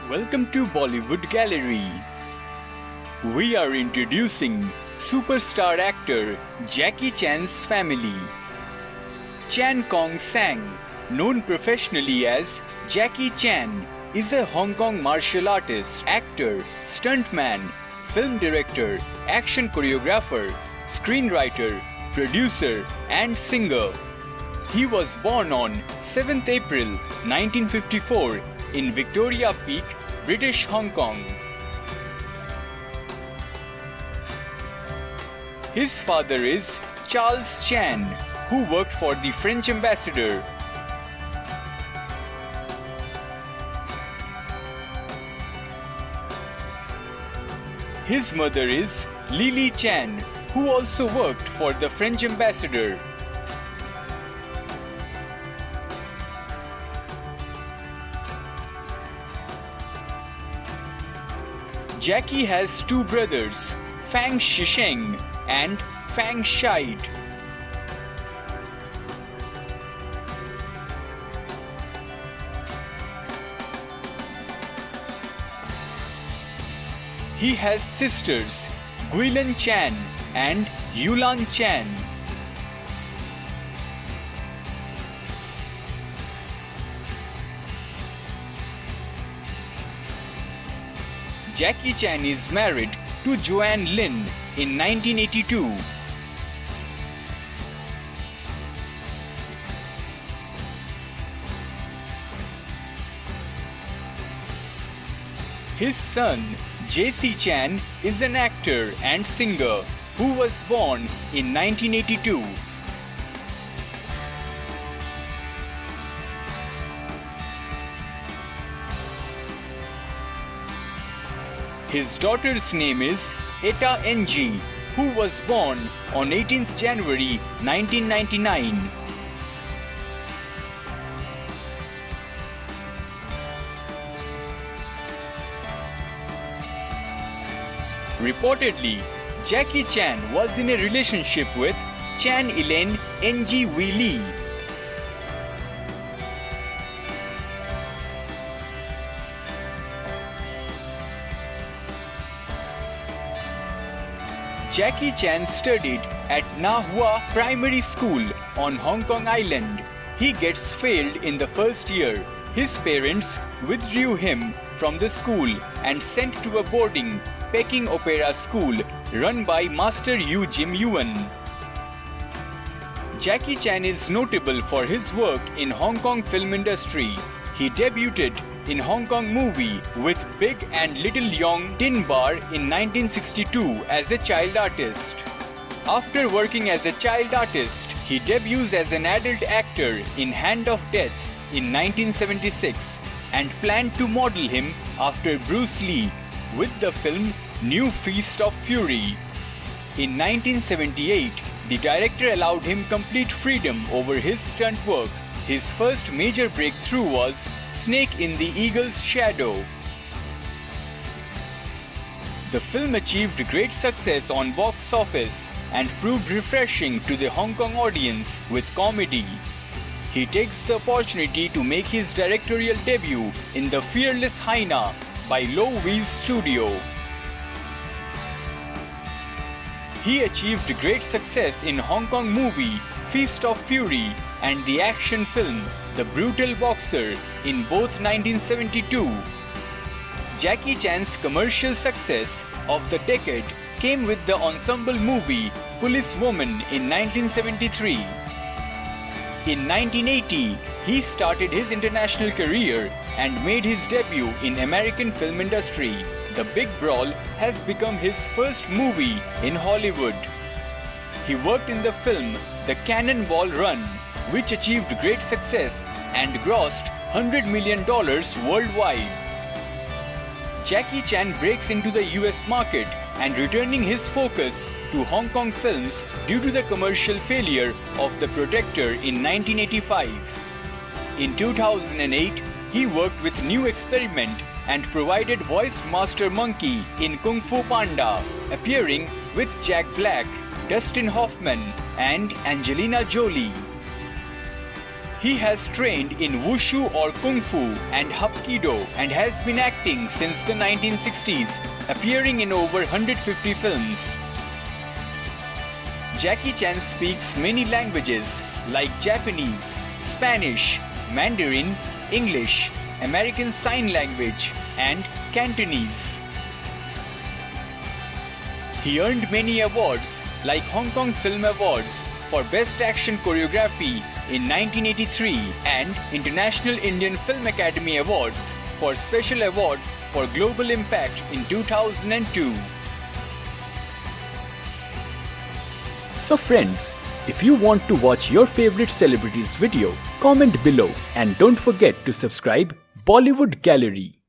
Welcome to Bollywood Gallery. We are introducing superstar actor Jackie Chan's family. Chan Kong Sang, known professionally as Jackie Chan, is a Hong Kong martial artist, actor, stuntman, film director, action choreographer, screenwriter, producer, and singer. He was born on 7th April 1954 in Victoria Peak, British Hong Kong. His father is Charles Chan, who worked for the French ambassador. His mother is Lily Chan, who also worked for the French ambassador. Jackie has two brothers, Fang Shisheng and Fang Shide. He has sisters, Guilan Chan and Yulan Chan. Jackie Chan is married to Joanne Lin in 1982. His son, JC Chan, is an actor and singer who was born in 1982. His daughter's name is Eta NG, who was born on 18th January 1999. Reportedly, Jackie Chan was in a relationship with Chan Elaine NG Wee Lee. Jackie Chan studied at Na Hua Primary School on Hong Kong Island. He gets failed in the first year. His parents withdrew him from the school and sent to a boarding Peking Opera School run by Master Yu Jim Yuan. Jackie Chan is notable for his work in Hong Kong film industry. He debuted in Hong Kong movie with Big and Little Yong Tin Bar in 1962 as a child artist. After working as a child artist, he debuts as an adult actor in Hand of Death in 1976 and planned to model him after Bruce Lee with the film New Feast of Fury. In 1978, the director allowed him complete freedom over his stunt work. His first major breakthrough was Snake in the Eagle's Shadow. The film achieved great success on box office and proved refreshing to the Hong Kong audience with comedy. He takes the opportunity to make his directorial debut in The Fearless Hyena by Lo Wei's studio. He achieved great success in Hong Kong movie Feast of Fury and the action film The Brutal Boxer in both 1972. Jackie Chan's commercial success of the decade came with the ensemble movie Police Woman in 1973. In 1980, he started his international career and made his debut in American film industry. The Big Brawl has become his first movie in Hollywood. He worked in the film The Cannonball Run, which achieved great success and grossed $100 million worldwide. Jackie Chan breaks into the US market and returning his focus to Hong Kong films due to the commercial failure of The Protector in 1985. In 2008, he worked with New Experiment and provided voiced Master Monkey in Kung Fu Panda, appearing with Jack Black, Dustin Hoffman, and Angelina Jolie. He has trained in Wushu or Kung Fu and Hapkido and has been acting since the 1960s, appearing in over 150 films. Jackie Chan speaks many languages like Japanese, Spanish, Mandarin, English, American Sign Language, and Cantonese. He earned many awards like Hong Kong Film Awards for Best Action Choreography in 1983 and International Indian Film Academy Awards for Special Award for Global Impact in 2002. So friends, if you want to watch your favorite celebrities video, comment below and don't forget to subscribe Bollywood Gallery.